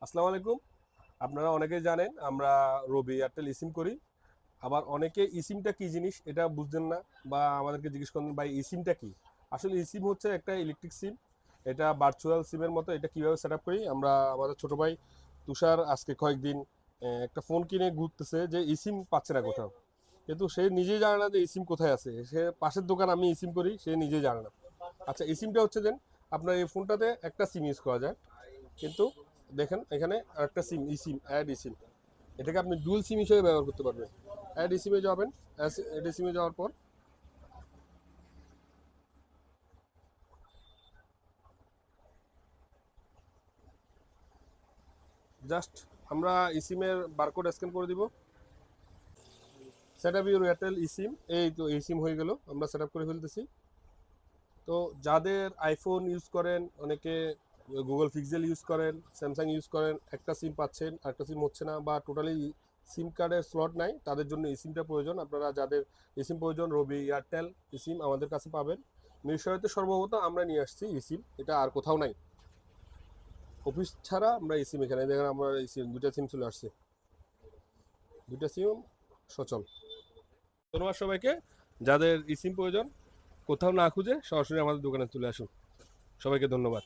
আসসালামু আলাইকুম। আপনারা অনেকেই জানেন আমরা রবি এয়ারটেল ইসিম করি। আবার অনেকে ইসিমটা কি জিনিস এটা বুঝতেন না বা আমাদেরকে জিজ্ঞেস করেন ভাই ইসিমটা কি? আসলে ইসিম হচ্ছে একটা ইলেকট্রিক সিম। এটা ভার্চুয়াল সিমের মতো। এটা কিভাবে সেটআপ করি? আমরা আমাদের ছোট ভাই তুষার আজকে কয়েকদিন একটা ফোন কিনে ঘুরতেছে যে ইসিম পাচ্ছে না কোথাও। কিন্তু সে নিজেই জানে না যে ইসিম কোথায় আছে। সে পাশের দোকান আমি ইসিম করি সে নিজেই জানে না। আচ্ছা ইসিমটা হচ্ছে যে আপনার এই ফোনটাতে একটা সিম ইউজ করা যায়। কিন্তু দেখেন এখানে আরেকটা সিম ইসিম অ্যাড ইসিম এটাকে আপনি ডুয়াল সিম হিসেবে ব্যবহার করতে পারবেন। অ্যাড ইসিমে যাবেন। অ্যাড ইসিমে যাওয়ার পর জাস্ট আমরা ইসিমের বারকোড স্ক্যান করে দিব। Set up your Airtel eSIM. এই তো ইসিম হয়ে গেল, আমরা সেট আপ করে ফেলতেছি। তো যাদের আইফোন ইউজ করেন, অনেকে গুগল পিক্সেল ইউজ করেন, স্যামসাং ইউজ করেন, একটা সিম পাচ্ছেন একটা সিম হচ্ছে না বা টোটালি সিম কার্ডের স্লট নাই, তাদের জন্য এই সিমটা প্রয়োজন। আপনারা যাদের এই সিম প্রয়োজন রবি এয়ারটেল এই সিম আমাদের কাছে পাবেন। মিরসরাইতে সর্বপ্রথম আমরা নিয়ে আসছি এই সিম, এটা আর কোথাও নাই। অফিস ছাড়া আমরা এই সিম এখানে দেখেন আমরা এই সিম দুইটা সিম চলে আসছে, দুইটা সিম সচল। ধন্যবাদ সবাইকে। যাদের এই সিম প্রয়োজন কোথাও না খুঁজে সরাসরি আমাদের দোকানে চলে আসুন। সবাইকে ধন্যবাদ।